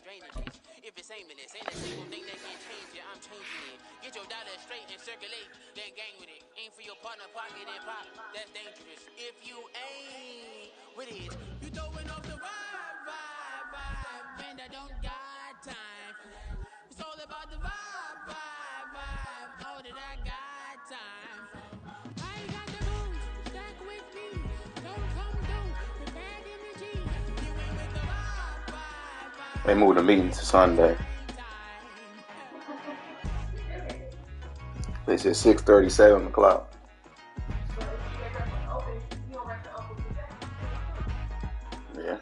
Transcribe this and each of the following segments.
got drainages. If it's aimless, ain't a single thing that can change it. I'm changing it. Get your dollar straight and circulate, then gang with it. Aim for your partner, pocket and pop. That's dangerous. If you ain't with it, you throwing off the vibe, and I don't got time. It's all about the vibe, all that I got time. I got the moves, stack with me. Don't come through with bad energy. You ain't with the vibe. They moved the meeting to Sunday. They said 6:30, 7 o'clock. Yeah.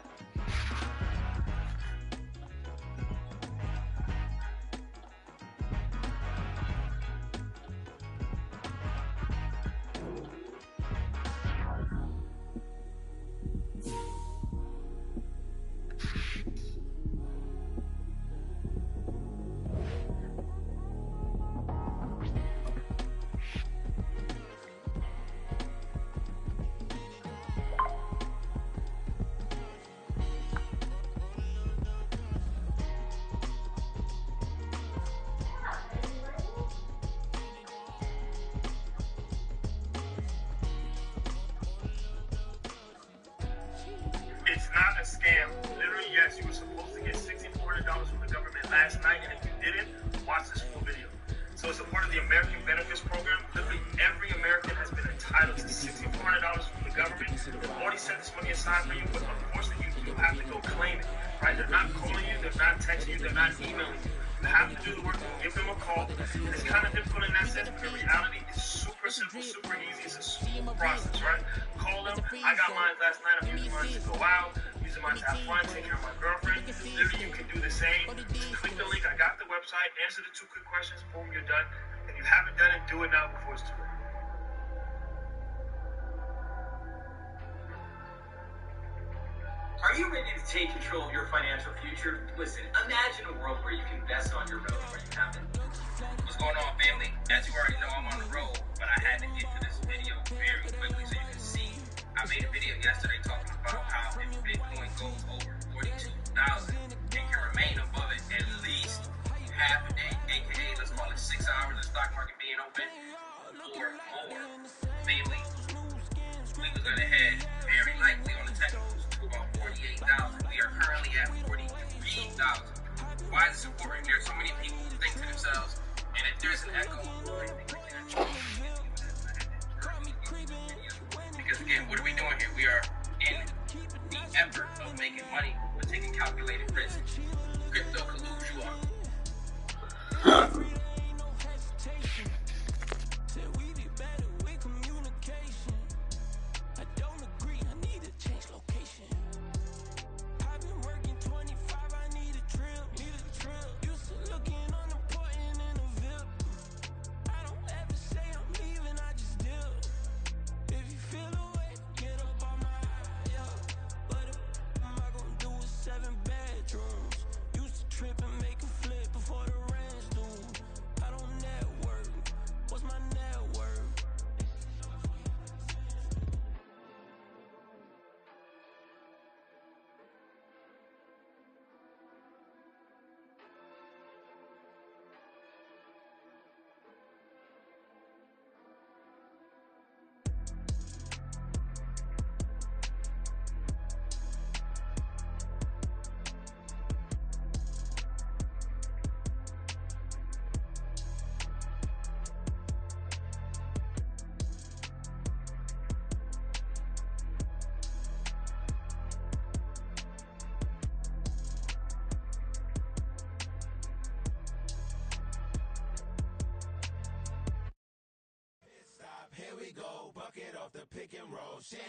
It's not a scam. Literally, yes, you were supposed to get $6,400 from the government last night, and if you didn't, watch this full video. So it's a part of the American Benefits Program. Literally, every American has been entitled to $6,400 from the government. They've already set this money aside for you, but unfortunately, you have to go claim it. Right? They're not calling you, they're not texting you, they're not emailing you. You have to do the work, give them a call. And it's kind of difficult in that sense, but the reality is super simple, super easy. It's a smooth process, right? Call them. I got mine last night. I'm using mine to go out, using mine to have fun, take care of my girlfriend. Literally, you can do the same. Just click the link. I got the website. Answer the 2 quick questions. Boom, you're done. If you haven't done it, do it now before it's too late. Are you ready to take control of your financial future? Listen, imagine a world where you can invest on your road where you haven't. What's going on, family? As you already know, I'm on the road, but I had to get to this video very quickly so you can see. I made a video yesterday talking about how if Bitcoin goes over 42,000, it can remain above it at least half a day, aka let's call it 6 hours of stock market being open, or more. Family, we was gonna head very likely on the technicals to about 48,000. We are currently at 43,000. Why is this important? There's so many people who think to themselves, and if there's an echo, because again, what are we doing here? We are in the effort of making money, but taking calculated risk. Crypto can lose you up. Here we go, bucket off the pick and roll. Shit,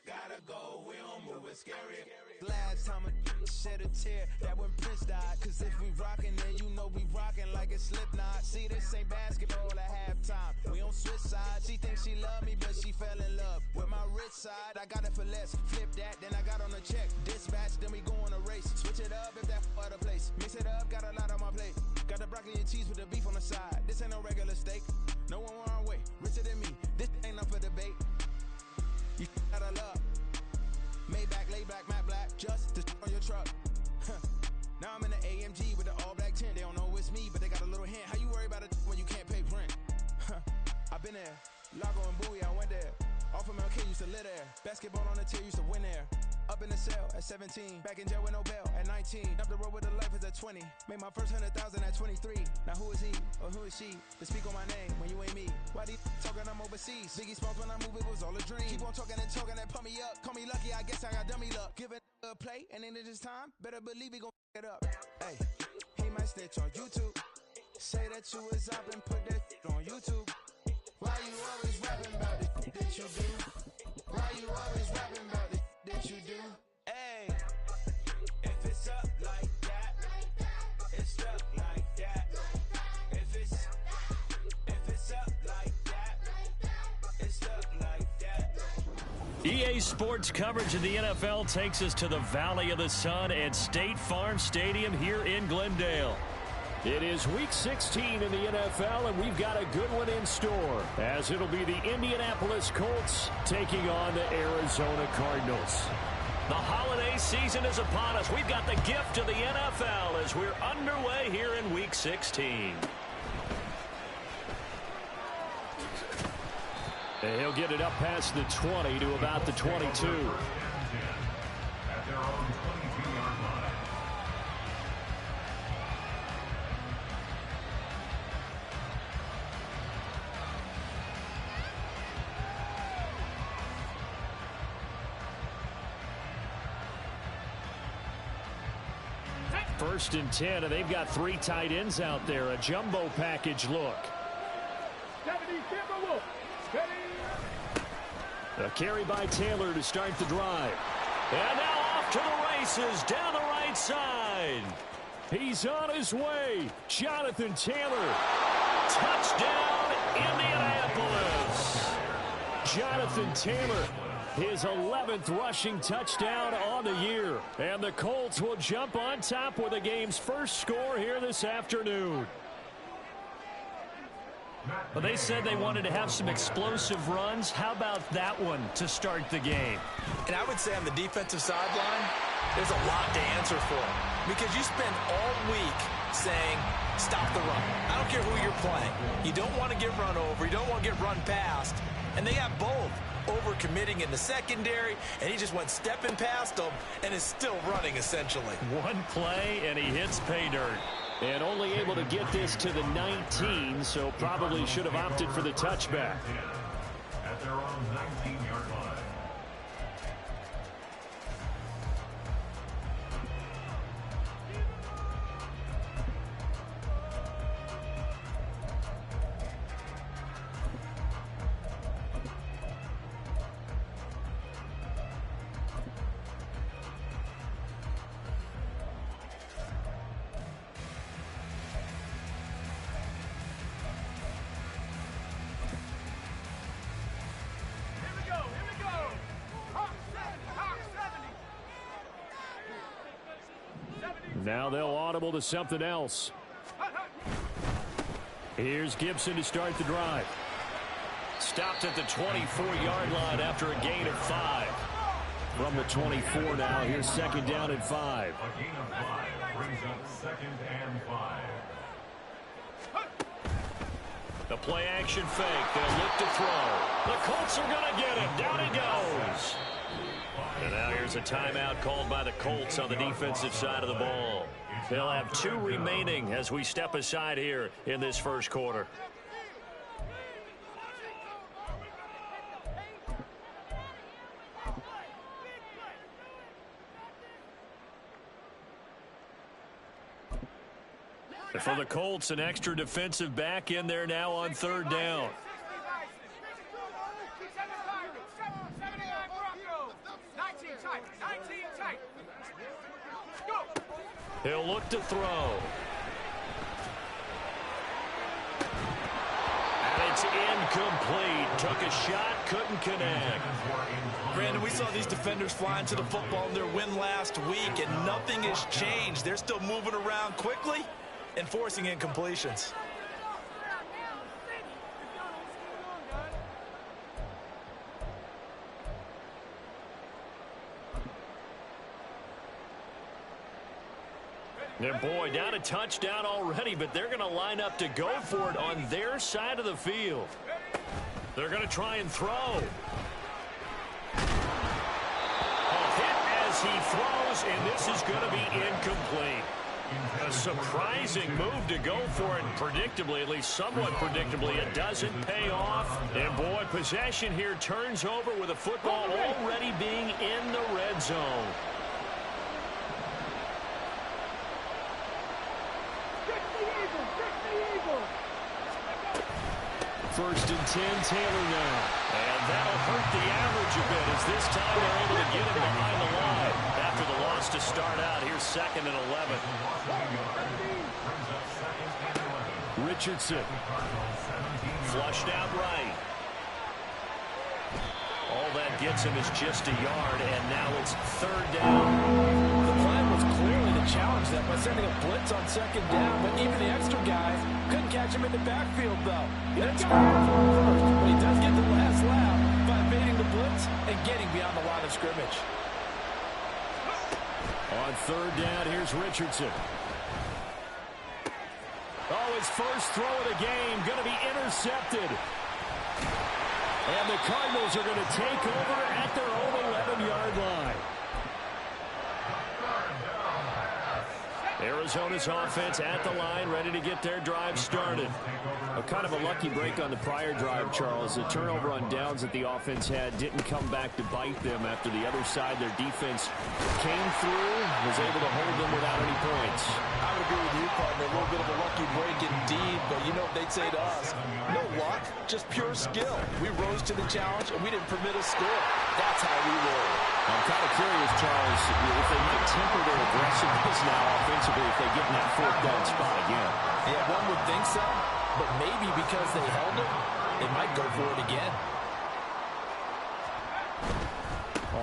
gotta go, we don't move, it's scary. Last time a shed a tear, that when Prince died. Cause if we rockin', then you know we rockin' like it's Slipknot. See, this ain't basketball at halftime. We on switch sides. She thinks she love me, but she fell in love with my rich side. I got it for less. Flip that, then I got on a check. Dispatch, then we go on a race. Switch it up if that other place. Mix it up, got a lot on my plate. Got the broccoli and cheese with the beef on the side. This ain't no regular steak. No one wrong way, richer than me. This ain't up for debate. You gotta love. Maybach, lay back, matte black, just to on your truck. Now I'm in the A I've been there. Lago and Bowie, I went there. Off of MLK, used to live there. Basketball on the tier, used to win there. Up in the cell at 17. Back in jail with no bail at 19. Up the road with the life is at 20. Made my first 100,000 at 23. Now who is he or who is she to speak on my name when you ain't me? Why these talking I'm overseas? Biggie Smalls when I move, it was all a dream. Keep on talking and pump me up. Call me lucky, I guess I got dummy luck. Give it a play, and then it's time. Better believe he gon' it up. Hey, he might snitch on YouTube. Say that you was up and put that on YouTube. Why you always rapping about it that you do? Why you always rapping about it that you do? Hey, if it's up like that, it's up like that. If it's up like that, it's up like that. EA Sports coverage of the NFL takes us to the Valley of the Sun at State Farm Stadium here in Glendale. It is Week 16 in the NFL, and we've got a good one in store, as it'll be the Indianapolis Colts taking on the Arizona Cardinals. The holiday season is upon us. We've got the gift of the NFL as we're underway here in Week 16. And he'll get it up past the 20 to about the 22. First and 10, and they've got 3 tight ends out there. A jumbo package look. A carry by Taylor to start the drive. And now off to the races down the right side. He's on his way. Jonathan Taylor. Touchdown, Indianapolis. Jonathan Taylor. His 11th rushing touchdown on the year. And the Colts will jump on top with the game's first score here this afternoon. Well, they said they wanted to have some explosive runs. How about that one to start the game? And I would say on the defensive sideline, there's a lot to answer for. Because you spend all week saying, stop the run. I don't care who you're playing. You don't want to get run over. You don't want to get run past. And they got both. Over-committing in the secondary, and he just went stepping past them and is still running, essentially. One play, and he hits pay dirt. And only able to get this to the 19, so probably should have opted for the touchback. At their own 19-yard line. Now they'll audible to something else. Here's Gibson to start the drive. Stopped at the 24-yard line after a gain of 5. From the 24 now, here's second down and 5. A gain of 5 brings up 2nd and 5. The play action fake. They'll look to throw. The Colts are going to get him. Down he goes. And now here's a timeout called by the Colts on the defensive side of the ball. They'll have 2 remaining as we step aside here in this first quarter. For the Colts, an extra defensive back in there now on 3rd down. He'll look to throw. And it's incomplete. Took a shot, couldn't connect. Brandon, we saw these defenders flying to the football in their win last week, and nothing has changed. They're still moving around quickly and forcing incompletions. Their boy down a touchdown already, but they're going to line up to go for it on their side of the field. They're going to try and throw. Hit as he throws, and this is going to be incomplete. A surprising move to go for it, predictably, at least somewhat predictably. It doesn't pay off. And, boy, possession here turns over with a football already being in the red zone. First and 10, Taylor now. And that'll hurt the average a bit as this time they're able to get him behind the line. After the loss to start out, here's 2nd and 11. Richardson. Flushed out right. All that gets him is just a yard, and now it's 3rd down. The plan was clearly to challenge them by sending a blitz on 2nd down, but even the extra guy couldn't catch him in the backfield, though. He didn't score for him first, but he does get the last lap by evading the blitz and getting beyond the line of scrimmage. On 3rd down, here's Richardson. Oh, his first throw of the game going to be intercepted. And the Cardinals are going to take over at their own 11-yard line. Arizona's offense at the line, ready to get their drive started. A kind of a lucky break on the prior drive, Charles. The turnover on downs that the offense had didn't come back to bite them after the other side. Their defense came through, was able to hold them without any points. I would agree with you, partner. A little bit of a lucky break indeed, but you know what they'd say to us? No luck, just pure skill. We rose to the challenge, and we didn't permit a score. That's how we roll. I'm kind of curious, Charles, if they might temper their aggressiveness now offensively if they get in that 4th down spot again. Yeah, one would think so, but maybe because they held it, they might go for it again.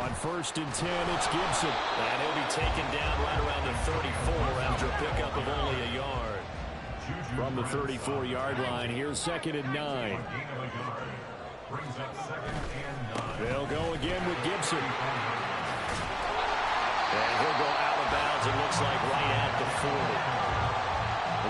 On 1st and 10, it's Gibson. And he'll be taken down right around the 34 after a pickup of only a yard. From the 34-yard line, here's 2nd and 9. They'll go again with Gibson. And he'll go out of bounds, it looks like, right at the 40.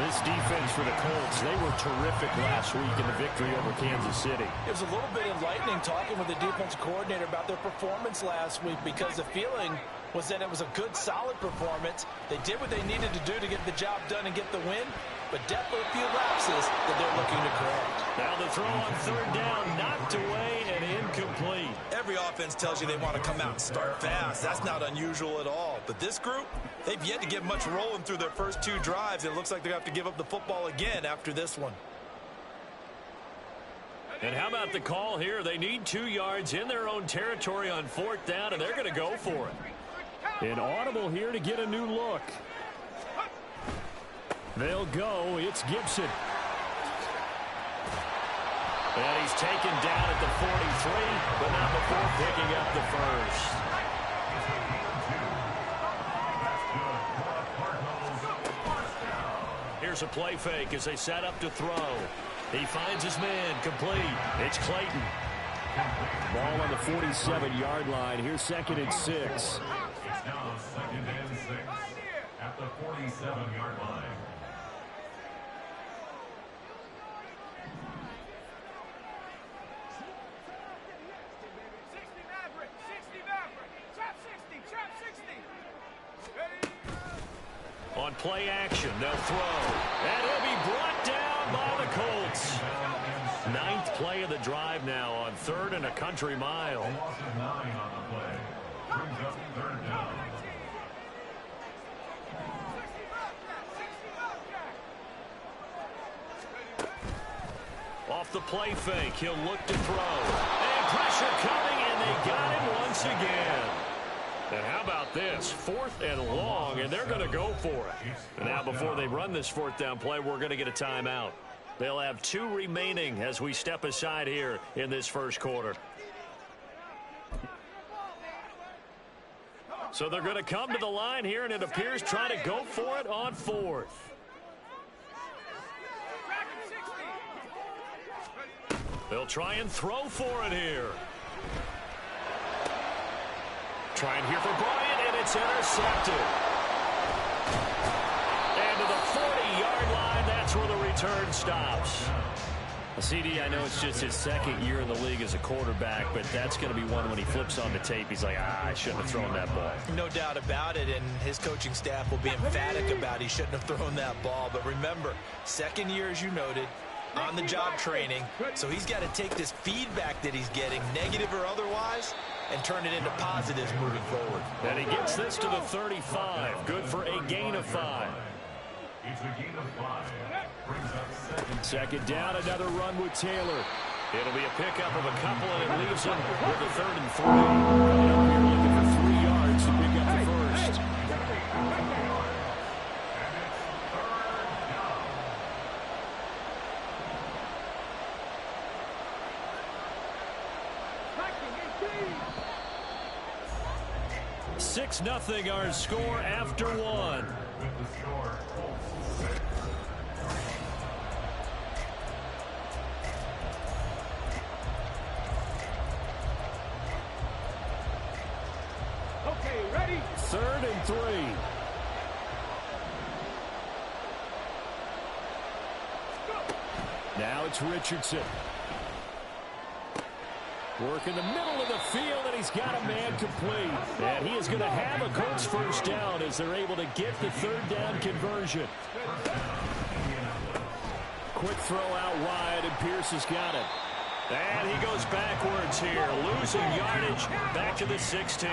This defense for the Colts, they were terrific last week in the victory over Kansas City. It was a little bit enlightening talking with the defensive coordinator about their performance last week because the feeling was that it was a good, solid performance. They did what they needed to do to get the job done and get the win, but definitely a few lapses that they're looking to correct. Now the throw on 3rd down, knocked away and incomplete. Every offense tells you they want to come out and start fast. That's not unusual at all. But this group, they've yet to get much rolling through their first 2 drives. It looks like they're going to have to give up the football again after this one. And how about the call here? They need 2 yards in their own territory on 4th down, and they're going to go for it. An audible here to get a new look. They'll go. It's Gibson. And he's taken down at the 43, but not before picking up the first. Here's a play fake as they set up to throw. He finds his man, complete. It's Clayton. Ball on the 47-yard line. Here's 2nd and 6. It's now 2nd and 6 at the 47-yard line. On play action, they'll throw. And he'll be brought down by the Colts. 9th play of the drive now on 3rd and a country mile. A loss of 9 on the play. Brings up 3rd down. Off the play fake, he'll look to throw. And pressure coming, and they got him once again. And how about this? 4th and long, and they're going to go for it. Now, before they run this 4th down play, we're going to get a timeout. They'll have 2 remaining as we step aside here in this first quarter. So they're going to come to the line here, and it appears trying to go for it on 4th. They'll try and throw for it here. Trying here for Bryant, and it's intercepted. And to the 40-yard line, that's where the return stops. CD, I know it's just his second year in the league as a quarterback, but that's going to be one when he flips on the tape. He's like, I shouldn't have thrown that ball. No doubt about it, and his coaching staff will be emphatic about he shouldn't have thrown that ball. But remember, second year, as you noted, on-the-job training, so he's got to take this feedback that he's getting, negative or otherwise, and turn it into positives moving forward. And he gets this to the 35. Good for a gain of 5. It's a gain of 5. Brings up second down, another run with Taylor. It'll be a pickup of a couple, and it leaves him with a 3rd and 3. Coming up here looking for 3 yards to pick up the first. It's 6-0 our score after 1. Okay, ready? 3rd and 3. Now it's Richardson. Work in the middle of the field, and he's got a man complete. And he is going to have a Colts first down as they're able to get the 3rd down conversion. Quick throw out wide, and Pierce has got it. And he goes backwards here, losing yardage back to the 16.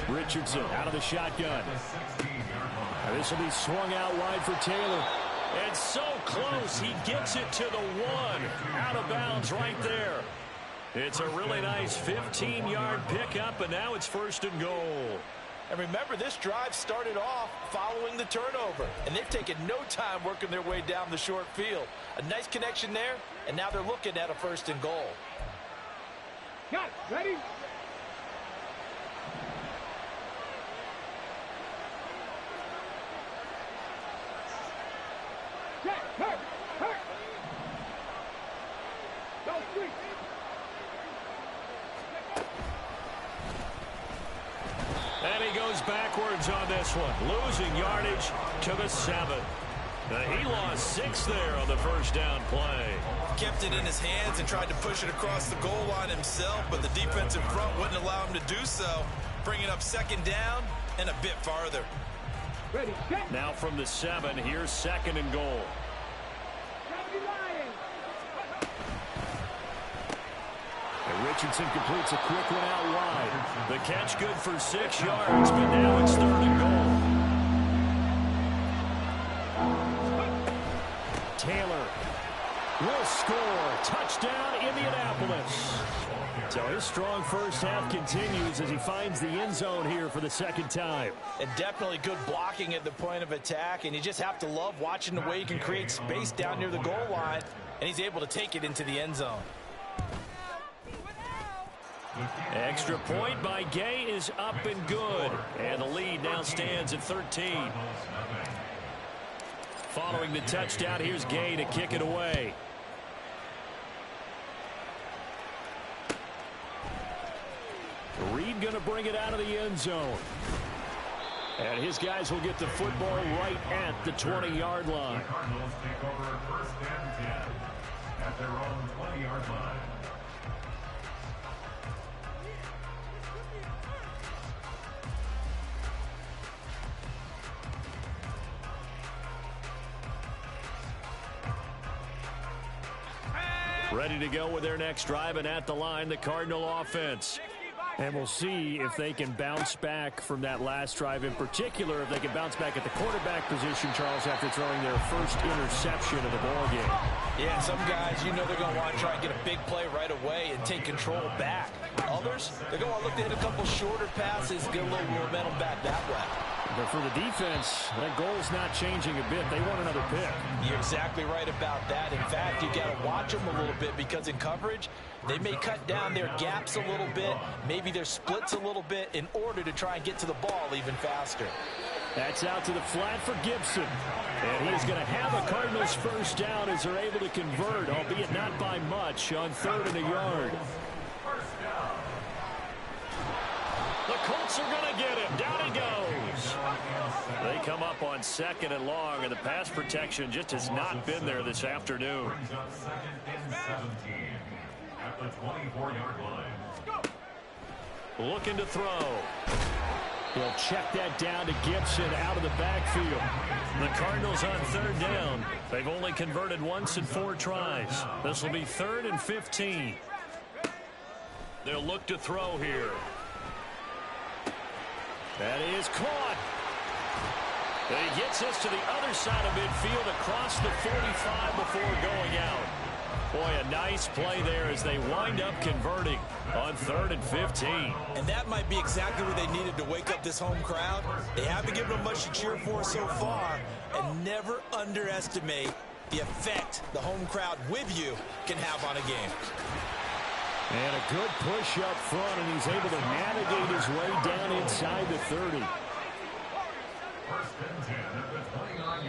Richardson out of the shotgun. Now this will be swung out wide for Taylor. And so close, he gets it to the 1. Out of bounds right there. It's a really nice 15-yard pickup, and now it's 1st and goal. And remember, this drive started off following the turnover, and they've taken no time working their way down the short field. A nice connection there, and now they're looking at a 1st and goal. Got it. Ready? Hurt. Go 3. And he goes backwards on this one, losing yardage to the 7. He lost 6 there on the first down play. Kept it in his hands and tried to push it across the goal line himself, but the defensive front wouldn't allow him to do so, bringing up 2nd down and a bit farther. Ready, set. Now from the 7, here's 2nd and goal. And Richardson completes a quick one out wide. The catch good for 6 yards, but now it's 3rd and goal. Taylor will score. Touchdown, Indianapolis. So his strong first half continues as he finds the end zone here for the 2nd time. And definitely good blocking at the point of attack, and you just have to love watching the way he can create space down near the goal line, and he's able to take it into the end zone. Extra point by Gay is up and good. And the lead now stands at 13. Following the touchdown, here's Gay to kick it away. Reed going to bring it out of the end zone. And his guys will get the football right at the 20-yard line. The Cardinals take over 1st and 10 at their own 20-yard line. Ready to go with their next drive, and at the line, the Cardinal offense. And we'll see if they can bounce back from that last drive, in particular, if they can bounce back at the quarterback position, Charles, after throwing their first interception of the ballgame. Yeah, some guys, you know they're going to want to try and get a big play right away and take control back. Others, they're going to want to look to hit a couple shorter passes, get a little momentum back that way. But for the defense, that goal's not changing a bit. They want another pick. You're exactly right about that. In fact, you got to watch them a little bit, because in coverage, they may cut down their gaps a little bit, maybe their splits a little bit, in order to try and get to the ball even faster. That's out to the flat for Gibson. And he's going to have a Cardinals first down as they're able to convert, albeit not by much, on 3rd and a yard. The Colts are going to get him. Down he goes. They come up on 2nd and long, and the pass protection just has not been there this afternoon. Brings up 2nd and 17 at the 24-yard line. Looking to throw. He'll check that down to Gibson out of the backfield. The Cardinals on 3rd down. They've only converted once in 4 tries. This will be 3rd and 15. They'll look to throw here. That is caught. He gets this to the other side of midfield across the 45 before going out. Boy, a nice play there as they wind up converting on 3rd and 15. And that might be exactly what they needed to wake up this home crowd. They haven't given them much to cheer for so far, and never underestimate the effect the home crowd with you can have on a game. And a good push up front, and he's able to navigate his way down inside the 30.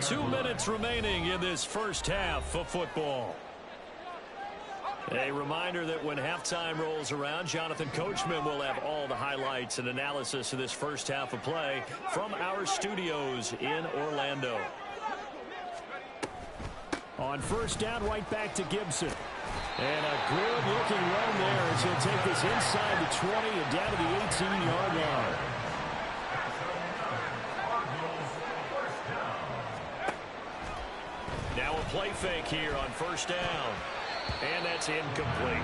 2 minutes remaining in this first half of football. A reminder that when halftime rolls around, Jonathan Coachman will have all the highlights and analysis of this first half of play from our studios in Orlando. On 1st down, right back to Gibson. And a good-looking run there as he'll take this inside the 20 and down to the 18-yard line. Now a play fake here on 1st down. And that's incomplete.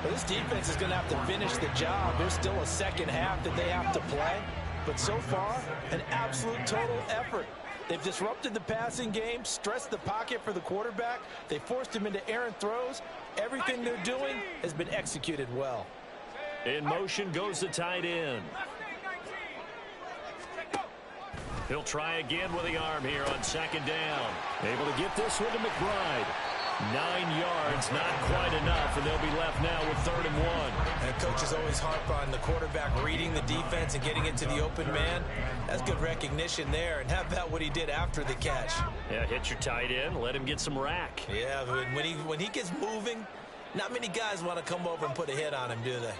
Well, this defense is going to have to finish the job. There's still a second half that they have to play. But so far, an absolute total effort. They've disrupted the passing game, stressed the pocket for the quarterback. They forced him into errant throws. Everything they're doing has been executed well. In motion goes the tight end. He'll try again with the arm here on 2nd down. Able to get this one to McBride. 9 yards, not quite enough, and they'll be left now with 3rd and 1. And coaches always harp on the quarterback reading the defense and getting into the open man. That's good recognition there. And how about what he did after the catch? Yeah, hit your tight end, let him get some rack. Yeah, when he gets moving, not many guys want to come over and put a hit on him, do they?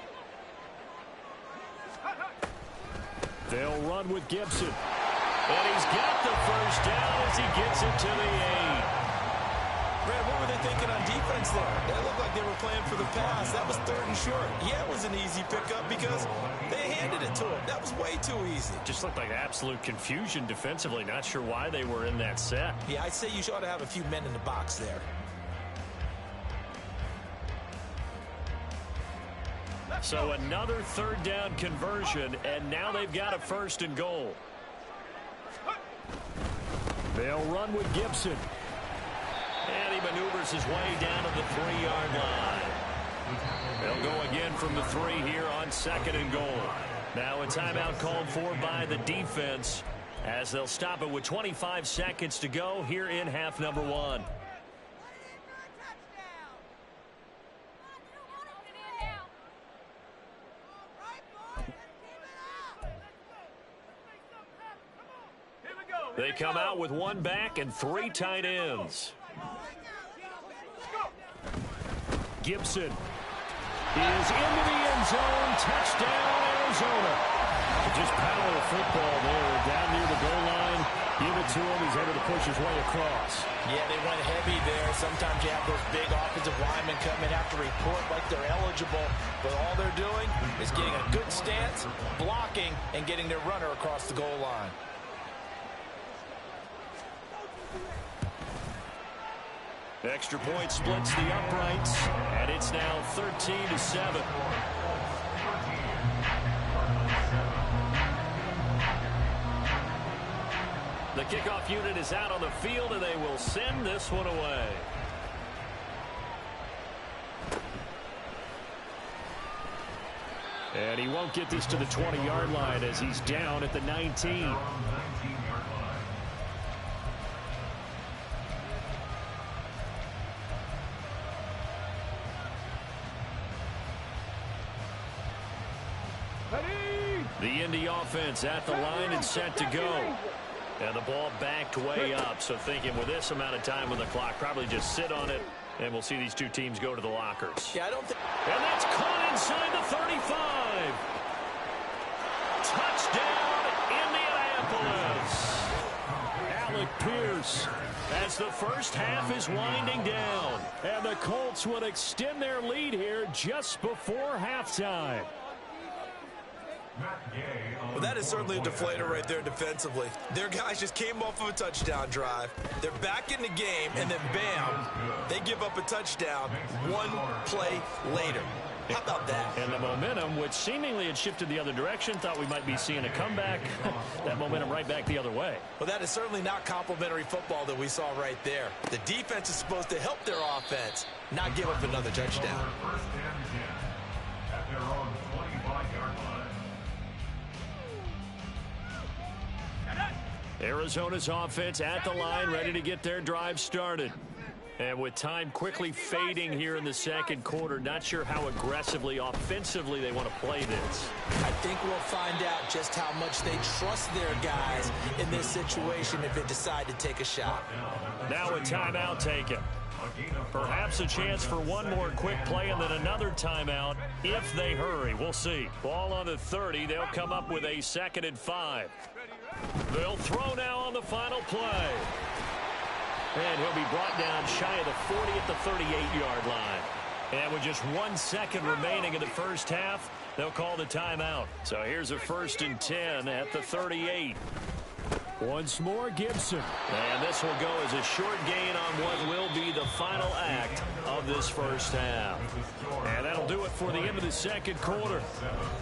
They'll run with Gibson. And he's got the 1st down as he gets it to the 8. Brad, what were they thinking on defense there? They looked like they were playing for the pass. That was 3rd and short. Yeah, it was an easy pickup because they handed it to him. That was way too easy. Just looked like absolute confusion defensively. Not sure why they were in that set. Yeah, I'd say you ought to have a few men in the box there. So another 3rd down conversion, and now they've got a 1st and goal. They'll run with Gibson. And he maneuvers his way down to the 3-yard line. They'll go again from the 3 here on 2nd and goal. Now a timeout called for by the defense as they'll stop it with 25 seconds to go here in half number 1. They come out with 1 back and 3 tight ends. Gibson is into the end zone. Touchdown, Arizona. Just power of football there down near the goal line. Give it to him. He's able to push his way across. Yeah, they went heavy there. Sometimes you have those big offensive linemen come in, have to report like they're eligible. But all they're doing is getting a good stance, blocking, and getting their runner across the goal line. Extra point splits the uprights, and it's now 13-7. The kickoff unit is out on the field, and they will send this one away. And he won't get this to the 20-yard line as he's down at the 19. The Indy offense at the line and set to go. And the ball backed way up. So thinking with this amount of time on the clock, probably just sit on it, and we'll see these two teams go to the lockers. Yeah, I don't think. And that's caught inside the 35. Touchdown, Indianapolis. Pierce. As the first half is winding down, and the Colts would extend their lead here just before halftime. Well, that is certainly a deflator right there defensively. Their guys just came off of a touchdown drive. They're back in the game, and then bam, they give up a touchdown one play later. How about that? And the momentum, which seemingly had shifted the other direction, thought we might be seeing a comeback. That momentum right back the other way. Well, that is certainly not complimentary football that we saw right there. The defense is supposed to help their offense, not give up another touchdown. First and 10 at their own 25-yard line. Arizona's offense at the line, ready to get their drive started. And with time quickly fading here in the second quarter, not sure how aggressively, offensively they want to play this. I think we'll find out just how much they trust their guys in this situation if they decide to take a shot. Now a timeout taken. Perhaps a chance for one more quick play and then another timeout if they hurry. We'll see. Ball on the 30. They'll come up with a 2nd and 5. They'll throw now on the final play. And he'll be brought down shy of the 40 at the 38-yard line. And with just 1 second remaining in the first half, they'll call the timeout. So here's a 1st and 10 at the 38. Once more, Gibson. And this will go as a short gain on what will be the final act of this first half. And that'll do it for the end of the second quarter.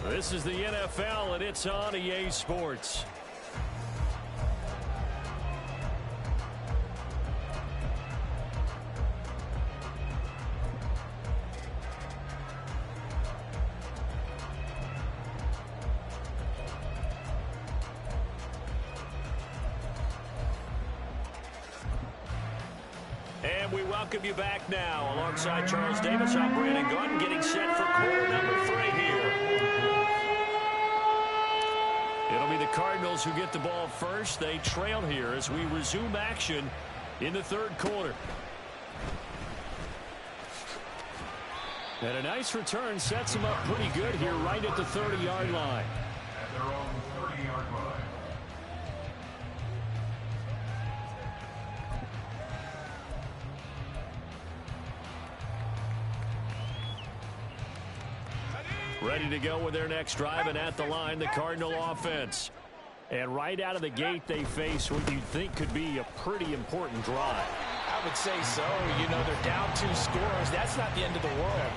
This is the NFL, and it's on EA Sports. And we welcome you back now. Alongside Charles Davis, I'm Brandon Gaudin, getting set for quarter number 3 here. It'll be the Cardinals who get the ball first. They trail here as we resume action in the third quarter. And a nice return sets them up pretty good here right at the 30-yard line. At their own 30-yard line. Ready to go with their next drive, and at the line, the Cardinal offense. And right out of the gate, they face what you'd think could be a pretty important drive. I would say so. You know, they're down 2 scores. That's not the end of the world.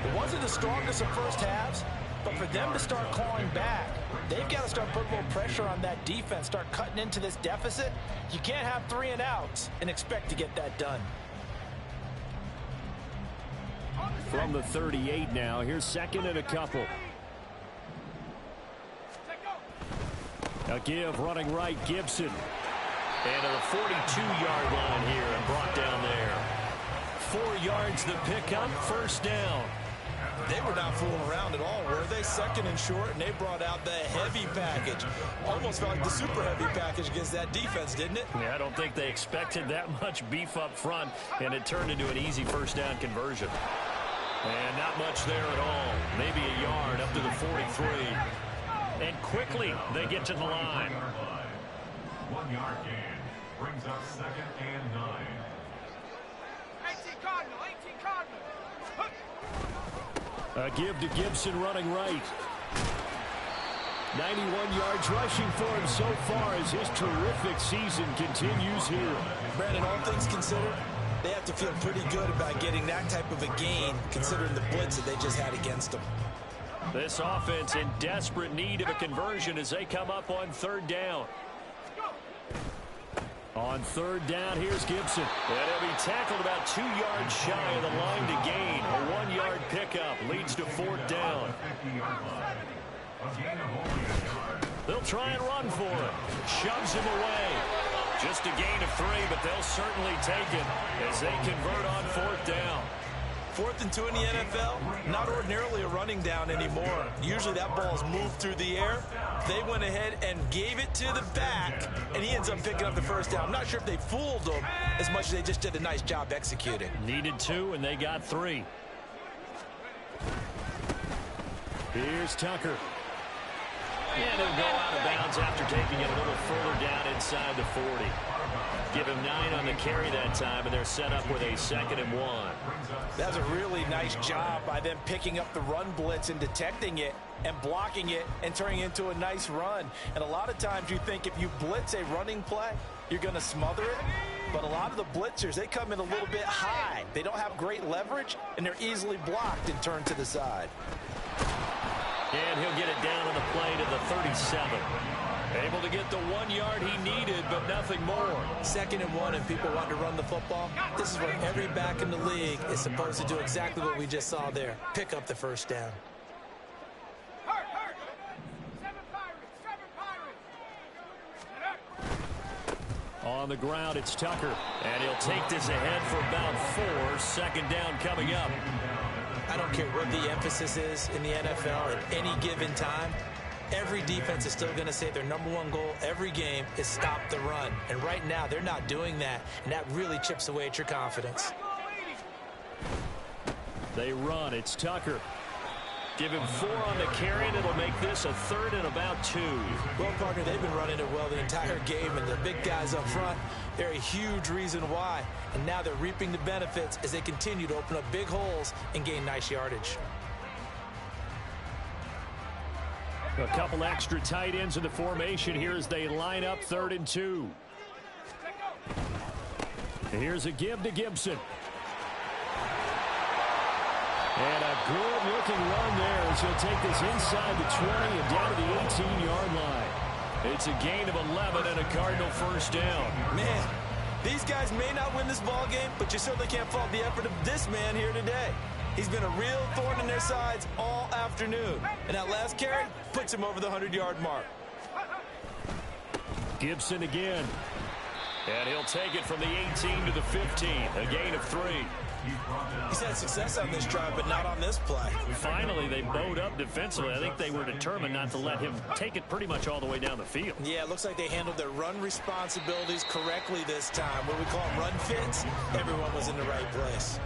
It wasn't the strongest of first halves, but for them to start clawing back, they've got to start putting a little pressure on that defense, start cutting into this deficit. You can't have 3 and outs and expect to get that done. From the 38 now, here's 2nd and a couple. A give running right, Gibson. And to the 42-yard line here and brought down there. 4 yards the pickup, first down. They were not fooling around at all, were they? 2nd and short, and they brought out the heavy package. Almost felt like the super heavy package against that defense, didn't it? Yeah, I don't think they expected that much beef up front, and it turned into an easy first down conversion. And not much there at all. Maybe a yard up to the 43. And quickly, they get to the line. 1 yard gain brings up 2nd and 9. 18 Cardinal, 18 Cardinal. A give to Gibson running right. 91 yards rushing for him so far as his terrific season continues here. Brandon, all things considered, they have to feel pretty good about getting that type of a gain considering the blitz that they just had against them. This offense in desperate need of a conversion as they come up on 3rd down. On 3rd down, here's Gibson. And he'll be tackled about 2 yards shy of the line to gain. A 1-yard pickup leads to 4th down. They'll try and run for him. Shoves him away. Just a gain of 3, but they'll certainly take it as they convert on 4th down. 4th and 2 in the NFL, not ordinarily a running down anymore. Usually that ball's moved through the air. They went ahead and gave it to the back, and he ends up picking up the first down. I'm not sure if they fooled him as much as they just did a nice job executing. Needed 2, and they got 3. Here's Tucker. And he'll go out of bounds after taking it a little further down inside inside the 40. Give him 9 on the carry that time, and they're set up with a 2nd and 1. That's a really nice job by them picking up the run blitz and detecting it and blocking it and turning it into a nice run. And a lot of times you think if you blitz a running play, you're going to smother it. But a lot of the blitzers, they come in a little bit high. They don't have great leverage, and they're easily blocked and turned to the side. And he'll get it down on the play to the 37. Able to get the 1 yard he needed, but nothing more. 2nd and 1, and people want to run the football. This is where every back in the league is supposed to do exactly what we just saw there. Pick up the first down. On the ground, it's Tucker. And he'll take this ahead for about 4. 2nd down coming up. I don't care what the emphasis is in the NFL at any given time. Every defense is still going to say their #1 goal every game is stop the run. And right now, they're not doing that. And that really chips away at your confidence. They run. It's Tucker. Give him 4 on the carry, and it'll make this a 3rd and about 2. Well, partner, they've been running it well the entire game, and the big guys up front, they're a huge reason why. And now they're reaping the benefits as they continue to open up big holes and gain nice yardage. A couple extra tight ends in the formation here as they line up 3rd and 2. Here's a give to Gibson. And a good-looking run there as he'll take this inside the 20 and down to the 18-yard line. It's a gain of 11 and a Cardinal first down. Man, these guys may not win this ball game, but you certainly can't fault the effort of this man here today. He's been a real thorn in their sides all afternoon. And that last carry puts him over the 100-yard mark. Gibson again. And he'll take it from the 18 to the 15. A gain of 3. He's had success on this drive, but not on this play. Finally, they bowed up defensively. I think they were determined not to let him take it pretty much all the way down the field. Yeah, it looks like they handled their run responsibilities correctly this time. What we call them run fits, everyone was in the right place.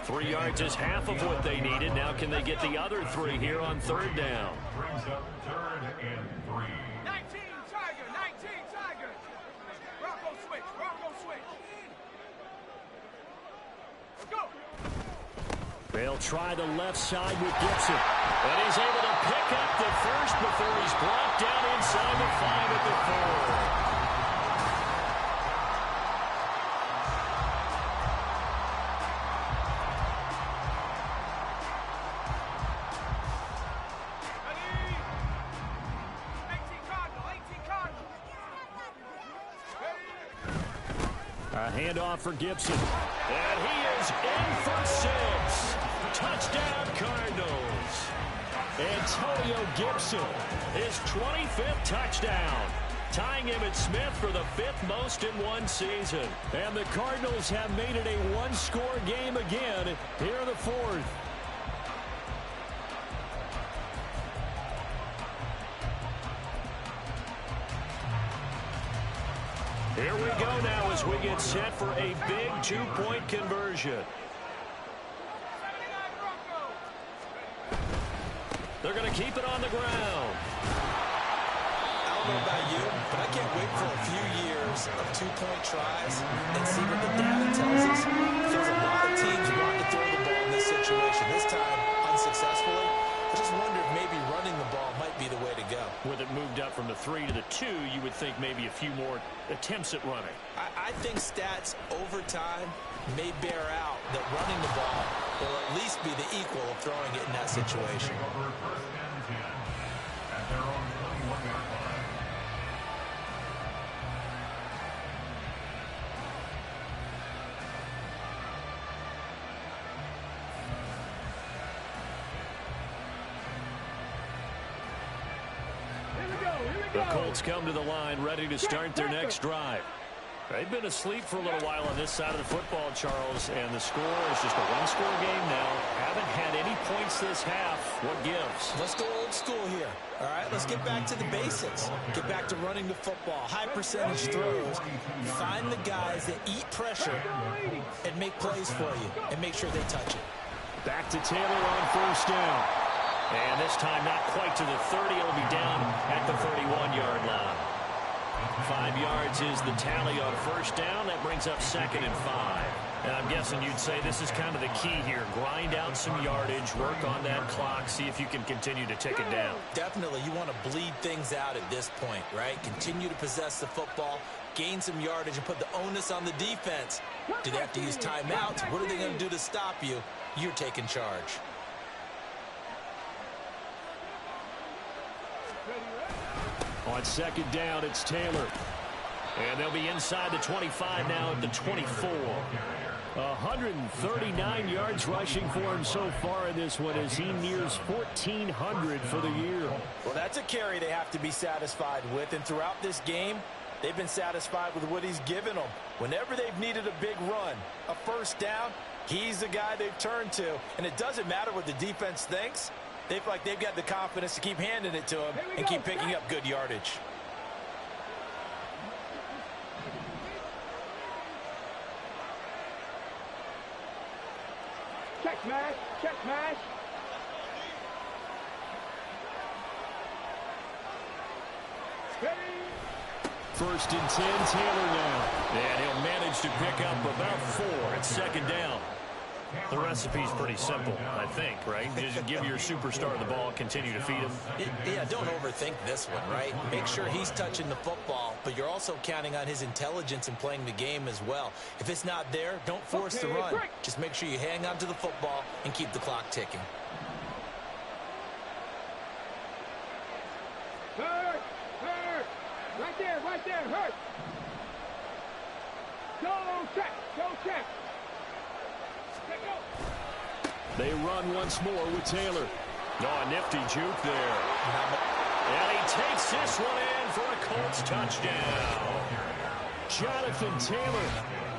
3 yards is half of what they needed. Now can they get the other 3 here on 3rd down? Brings up 3rd and 3. 19 Tiger. Bronco switch. Go. They'll try the left side with Gibson. And he's able to pick up the first before he's brought down inside the 5 at the 4. A handoff for Gibson. And he is in for 6. Touchdown, Cardinals. Antonio Gibson, his 25th touchdown. Tying Emmitt Smith for the 5th most in one season. And the Cardinals have made it a one-score game again here in the 4th. Here we go now as we get set for a big 2-point conversion. They're going to keep it on the ground. I don't know about you, but I can't wait for a few years of 2-point tries and see what the data tells us. There's a lot of teams wanting to throw the ball in this situation. This time, unsuccessfully. I just wonder if maybe running the ball might be the way to go. With it moved up from the 3 to the 2, you would think maybe a few more attempts at running. I think stats over time may bear out that running the ball will at least be the equal of throwing it in that situation. The Colts come to the line ready to start their next drive. They've been asleep for a little while on this side of the football, Charles, and the score is just a one-score game now. Haven't had any points this half. What gives? Let's go old school here. All right, let's get back to the basics. Get back to running the football, high percentage throws. Find the guys that eat pressure and make plays for you and make sure they touch it. Back to Taylor on first down. And this time not quite to the 30. It'll be down at the 31-yard line. 5 yards is the tally on first down. That brings up 2nd and 5. And I'm guessing you'd say this is kind of the key here. Grind out some yardage, work on that clock, see if you can continue to tick it down. Definitely, you want to bleed things out at this point, right? Continue to possess the football, gain some yardage, and put the onus on the defense. Do they have to use timeouts? What are they going to do to stop you? You're taking charge. On 2nd down, it's Taylor. And they'll be inside the 25 now at the 24. 139 yards rushing for him so far in this one as he nears 1,400 for the year. Well, that's a carry they have to be satisfied with. And throughout this game, they've been satisfied with what he's given them. Whenever they've needed a big run, a first down, he's the guy they've turned to. And it doesn't matter what the defense thinks. They feel like they've got the confidence to keep handing it to him and keep picking up good yardage. Check smash, check smash. First and 10, Taylor now. And he'll manage to pick up about 4 at 2nd down. The recipe's pretty simple, I think, right? Just give your superstar the ball, continue to feed him. Yeah, don't overthink this one, right? Make sure he's touching the football, but you're also counting on his intelligence in playing the game as well. If it's not there, don't force the run. Just make sure you hang on to the football and keep the clock ticking. Hurt! Hurt! Right there, hurt! Go check! Go check! They run once more with Taylor. Oh, a nifty juke there. And he takes this one in for a Colts touchdown. Jonathan Taylor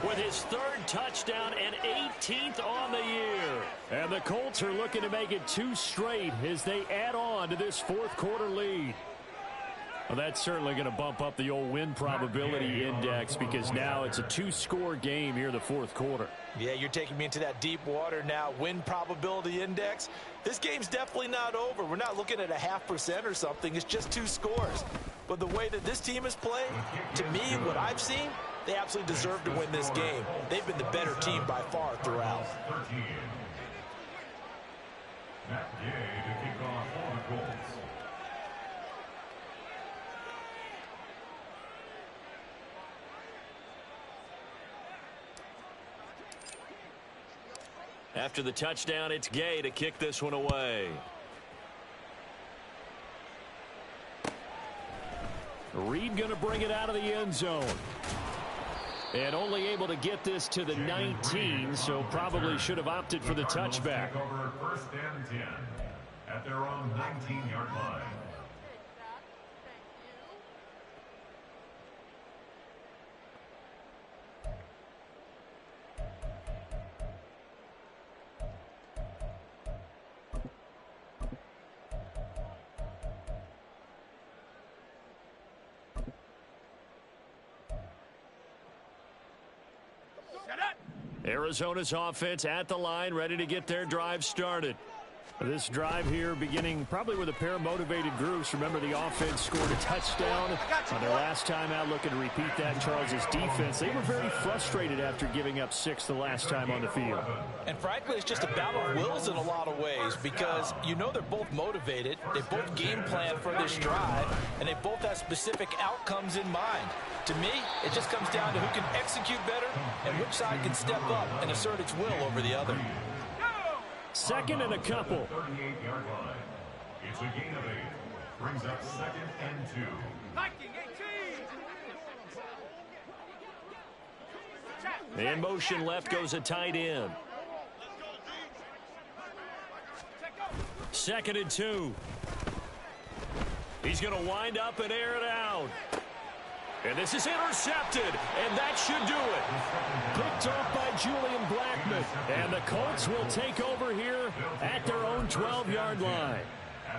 with his 3rd touchdown and 18th on the year. And the Colts are looking to make it 2 straight as they add on to this 4th quarter lead. Well, that's certainly going to bump up the old win probability index because now it's a 2-score game here in the 4th quarter. Yeah, you're taking me into that deep water now. Win probability index. This game's definitely not over. We're not looking at a 0.5% or something. It's just 2 scores. But the way that this team is playing, to me, what I've seen, they absolutely deserve to win this game. They've been the better team by far throughout. Matt Gay to kick off for the Colts. After the touchdown, it's Gay to kick this one away. Reed going to bring it out of the end zone. And only able to get this to the 19, so probably should have opted for the touchback. Over 1st and 10 at their own 19-yard line. Arizona's offense at the line, ready to get their drive started. This drive here beginning probably with a pair of motivated groups. Remember, the offense scored a touchdown on their last time out. Looking to repeat that. Charles's defense, they were very frustrated after giving up 6 the last time on the field. And frankly, it's just a battle of wills in a lot of ways because you know they're both motivated. They both game plan for this drive, and they both have specific outcomes in mind. To me, it just comes down to who can execute better and which side can step up and assert its will over the other. 2nd and a couple. 38-yard line. It's a gain of 8. Brings up 2nd and 2. Viking 18. In motion left goes a tight end. 2nd and 2. He's going to wind up and air it out. And this is intercepted, and that should do it. Picked off by Julian Blackmon. And the Colts will take over here at their own 12-yard line.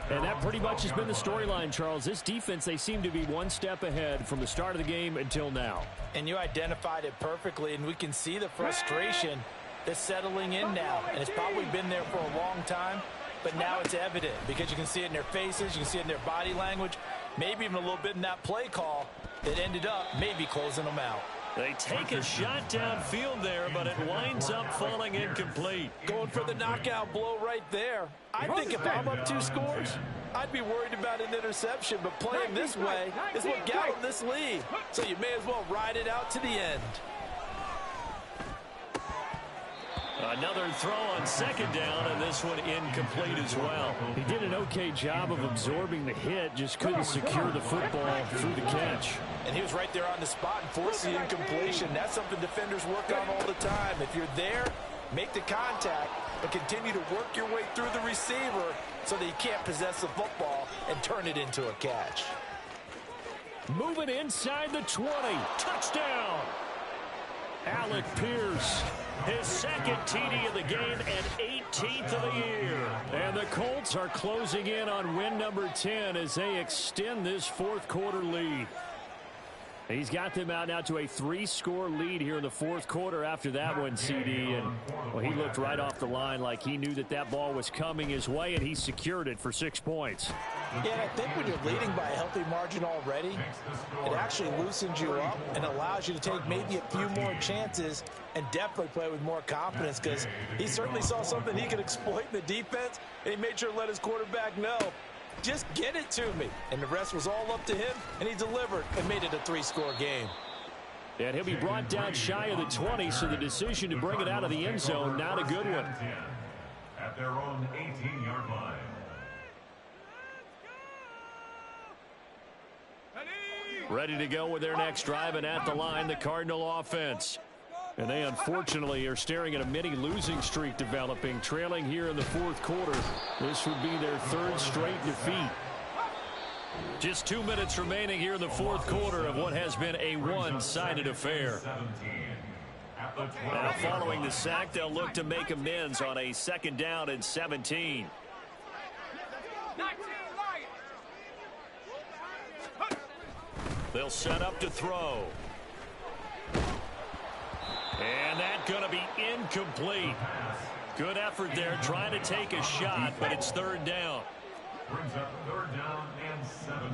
And that pretty much has been the storyline, Charles. This defense, they seem to be one step ahead from the start of the game until now. And you identified it perfectly, and we can see the frustration that's settling in now. And it's probably been there for a long time, but now it's evident because you can see it in their faces, you can see it in their body language, maybe even a little bit in that play call. it ended up maybe closing them out. They take a shot downfield there, but it winds up falling incomplete. Going for the knockout blow right there. I think if I'm up 2 scores, I'd be worried about an interception, but playing this way is what got them this lead. So you may as well ride it out to the end. Another throw on second down, and this one incomplete as well. He did an okay job of absorbing the hit, just couldn't secure the football through the catch. And he was right there on the spot and forced the incompletion. That's something defenders work on all the time. If you're there, make the contact, but continue to work your way through the receiver so that you can't possess the football and turn it into a catch. Moving inside the 20. Touchdown! Alec Pierce, his second TD of the game and 18th of the year. And the Colts are closing in on win number 10 as they extend this fourth quarter lead. He's got them out now to a 3-score lead here in the fourth quarter after that one, CD. And well, he looked right off the line like he knew that that ball was coming his way, and he secured it for 6 points. Yeah, and I think when you're leading by a healthy margin already, it actually loosens you up and allows you to take maybe a few more chances and definitely play with more confidence, because he certainly saw something he could exploit in the defense, and he made sure to let his quarterback know, just get it to me. And the rest was all up to him, and he delivered and made it a 3-score game. And he'll be brought down shy of the 20, so the decision to bring it out of the end zone, not a good one. At their own 18-yard line. Ready to go with their next drive, and at the line, the Cardinal offense. And they unfortunately are staring at a mini losing streak developing, trailing here in the fourth quarter. This would be their 3rd straight defeat. Just 2 minutes remaining here in the fourth quarter of what has been a one-sided affair. Now following the sack, they'll look to make amends on a 2nd down and 17. They'll set up to throw. And that's going to be incomplete. Good effort there, trying to take a shot, but it's 3rd down. Brings up 3rd down and 17.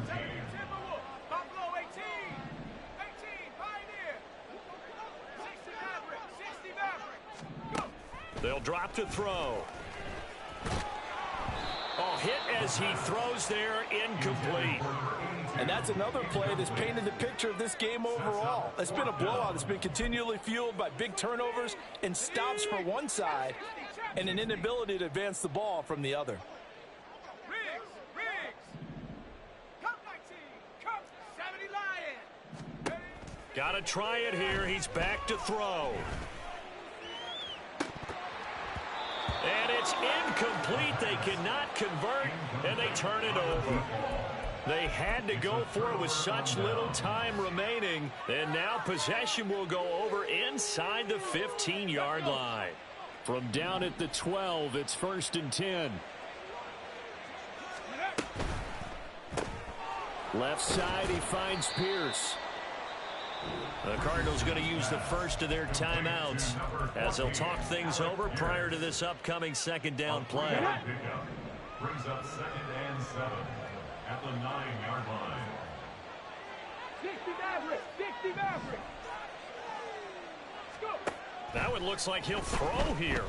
Buffalo 18. 18, Pioneer. 60 Maverick. 60 Maverick. Go. They'll drop to throw. Oh, hit as he throws there, incomplete. And that's another play that's painted the picture of this game overall. It's been a blowout. It's been continually fueled by big turnovers and stops for one side and an inability to advance the ball from the other. Got to try it here. He's back to throw. And it's incomplete. They cannot convert, and they turn it over. They had to go for it with such little time remaining, and now possession will go over inside the 15-yard line. From down at the 12, it's 1st and 10. Left side, he finds Pierce. The Cardinals going to use the first of their timeouts as they'll talk things over prior to this upcoming 2nd down play. Brings up 2nd and 7 at the 9-yard line. 60 Maverick. 60 Maverick. Go. That one looks like he'll throw here.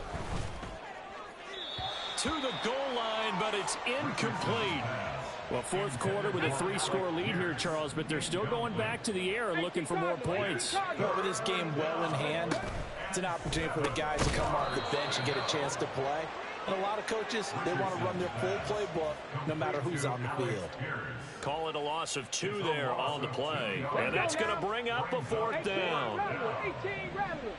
To the goal line, but it's incomplete. Well, fourth quarter with a 3-score lead here, Charles, but they're still going back to the air and looking for more points. Well, with this game well in hand, it's an opportunity for the guys to come off the bench and get a chance to play. And a lot of coaches, they want to run their full playbook no matter who's on the field. Call it a loss of 2 there on the play. And that's going to bring up a 4th down. 18 Rattler.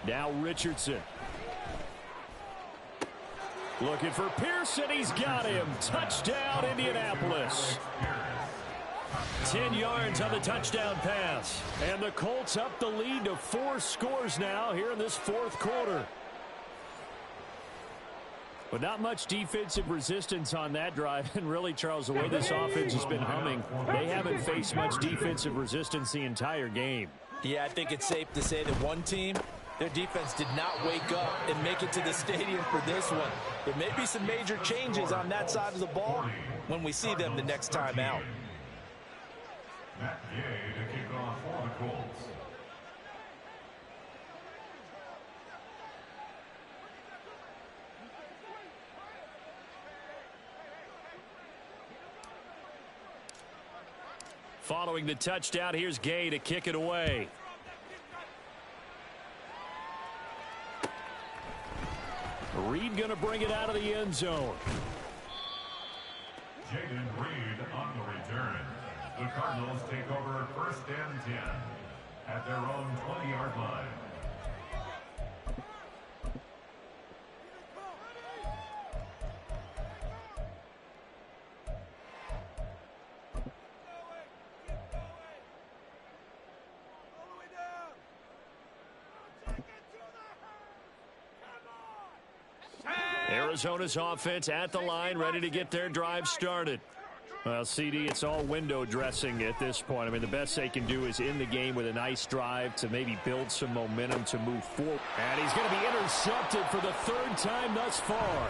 Now Richardson. Looking for Pearson. He's got him. Touchdown, Indianapolis. 10 yards on the touchdown pass. And the Colts up the lead to 4 scores now here in this fourth quarter. But not much defensive resistance on that drive. And really, Charles, the way this offense has been humming, they haven't faced much defensive resistance the entire game. Yeah, I think it's safe to say that one team Their defense did not wake up and make it to the stadium for this one. There may be some major changes on that side of the ball when we see them the next time out. Matt Gay to kick off for the Colts. Following the touchdown, here's Gay to kick it away. Reed going to bring it out of the end zone. Jaden Reed on the return. The Cardinals take over 1st and 10 at their own 20-yard line. Arizona's offense at the line, ready to get their drive started. Well, CD, it's all window dressing at this point. I mean, the best they can do is in the game with a nice drive to maybe build some momentum to move forward. And he's going to be intercepted for the 3rd time thus far.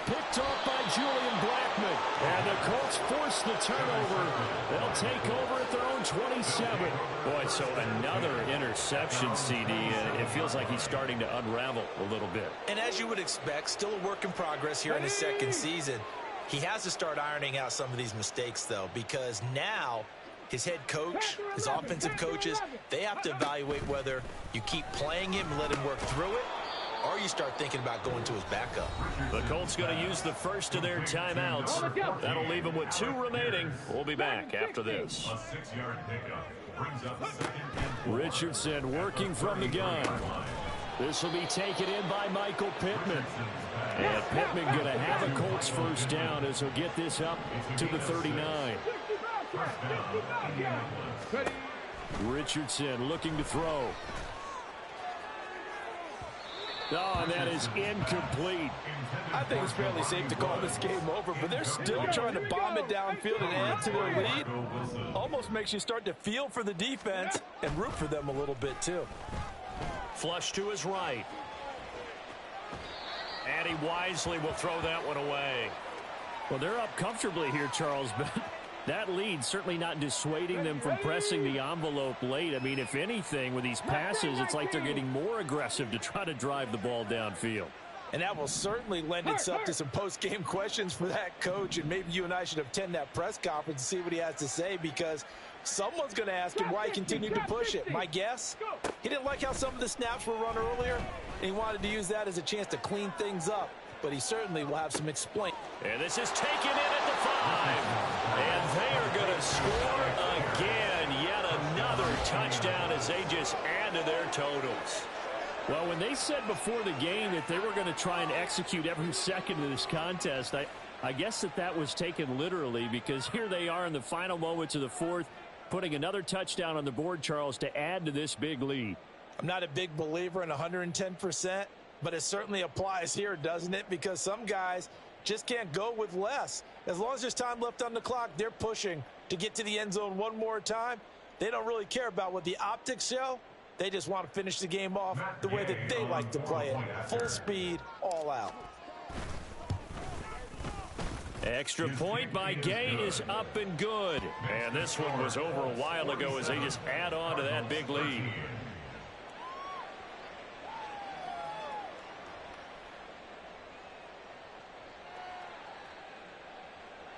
Picked off by Julian Blackmon. And the Colts force the turnover. They'll take over at their own 27. Boy, so another interception, CD. And it feels like he's starting to unravel a little bit. And as you would expect, still a work in progress here in his 2nd season. He has to start ironing out some of these mistakes, though, because now his head coach, his offensive coaches, they have to evaluate whether you keep playing him and let him work through it, or you start thinking about going to his backup. The Colts going to use the first of their timeouts. That'll leave them with 2 remaining. We'll be back after this. A 6-yard pickup brings up 2nd and 4. Richardson working from the gun. This will be taken in by Michael Pittman. And Pittman going to have a Colts 1st down as he'll get this up to the 39. Richardson looking to throw. Oh, and that is incomplete. I think it's fairly safe to call this game over, but they're still trying to bomb it downfield and add to their lead. Almost makes you start to feel for the defense and root for them a little bit, too. Flush to his right. And he wisely will throw that one away. Well, they're up comfortably here, Charles, but that lead certainly not dissuading them from pressing the envelope late. I mean, if anything, with these passes, it's like they're getting more aggressive to try to drive the ball downfield. And that will certainly lend itself to some post-game questions for that coach, and maybe you and I should attend that press conference and see what he has to say, because someone's going to ask him why he continued to push it. My guess, he didn't like how some of the snaps were run earlier, and he wanted to use that as a chance to clean things up. But he certainly will have some explain. And this is taken in at the 5. And they are going to score again. Yet another touchdown as they just add to their totals. Well, when they said before the game that they were going to try and execute every second of this contest, I guess that was taken literally, because here they are in the final moments of the 4th, putting another touchdown on the board, Charles, to add to this big lead. I'm not a big believer in 110%, but it certainly applies here, doesn't it? Because some guys just can't go with less. As long as there's time left on the clock, they're pushing to get to the end zone one more time. They don't really care about what the optics show. They just want to finish the game off the way that they like to play it. Full speed, all out. Extra point by Gay is up and good. And this one was over a while ago as they just add on to that big lead.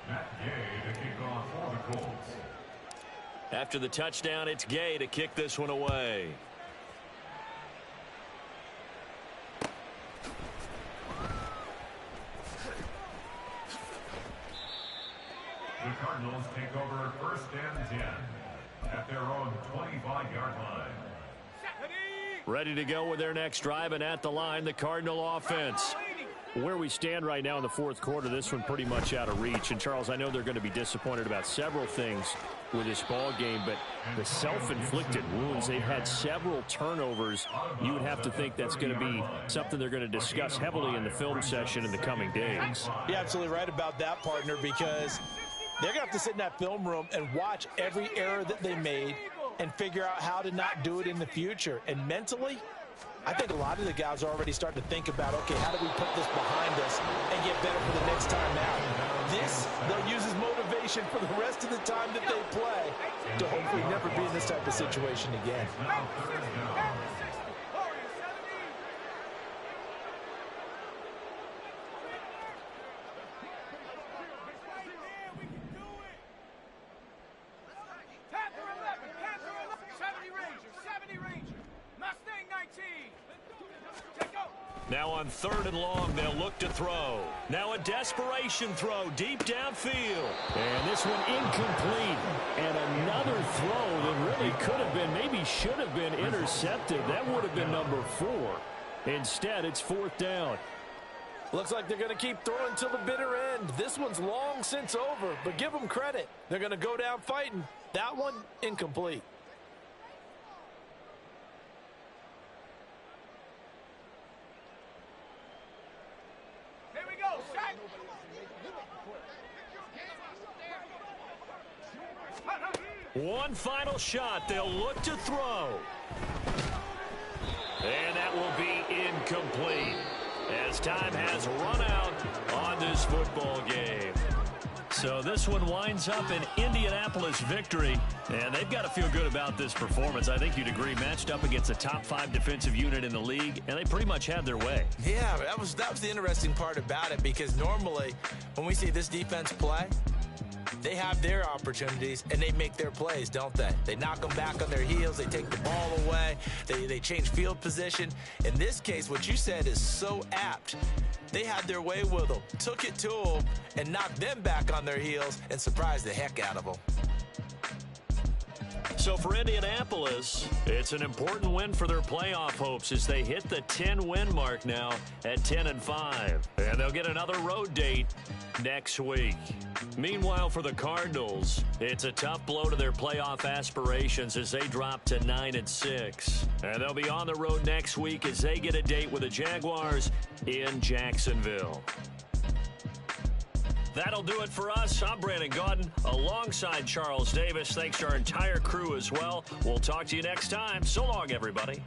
Matt Gay to kick off for the Colts. After the touchdown, it's Gay to kick this one away. The Cardinals take over 1st and 10 at their own 25-yard line. Ready to go with their next drive, and at the line, the Cardinal offense. Where we stand right now in the 4th quarter, this one pretty much out of reach. And, Charles, I know they're going to be disappointed about several things with this ball game, but the self-inflicted wounds, they've had several turnovers. You would have to think that's going to be something they're going to discuss heavily in the film session in the coming days. You're absolutely right about that, partner, because they're going to have to sit in that film room and watch every error that they made and figure out how to not do it in the future. And mentally, I think a lot of the guys are already starting to think about, okay, how do we put this behind us and get better for the next time out? This, they'll use as motivation for the rest of the time that they play to hopefully never be in this type of situation again. Now on 3rd and long, they'll look to throw. Now a desperation throw deep downfield. And this one incomplete. And another throw that really could have been, maybe should have been intercepted. That would have been number 4. Instead, it's 4th down. Looks like they're going to keep throwing till the bitter end. This one's long since over, but give them credit. They're going to go down fighting. That one, incomplete. One final shot. They'll look to throw. And that will be incomplete as time has run out on this football game. So this one winds up an Indianapolis victory, and they've got to feel good about this performance. I think you'd agree, matched up against a top 5 defensive unit in the league, and they pretty much had their way. Yeah, that was the interesting part about it, because normally when we see this defense play, they have their opportunities, and they make their plays, don't they? They knock them back on their heels. They take the ball away. They change field position. In this case, what you said is so apt. They had their way with them, took it to them, and knocked them back on their heels and surprised the heck out of them. So for Indianapolis, it's an important win for their playoff hopes as they hit the 10-win mark now at 10-5. And they'll get another road date next week. Meanwhile, for the Cardinals, it's a tough blow to their playoff aspirations as they drop to 9-6. And they'll be on the road next week as they get a date with the Jaguars in Jacksonville. That'll do it for us. I'm Brandon Gaudin alongside Charles Davis. Thanks to our entire crew as well. We'll talk to you next time. So long, everybody.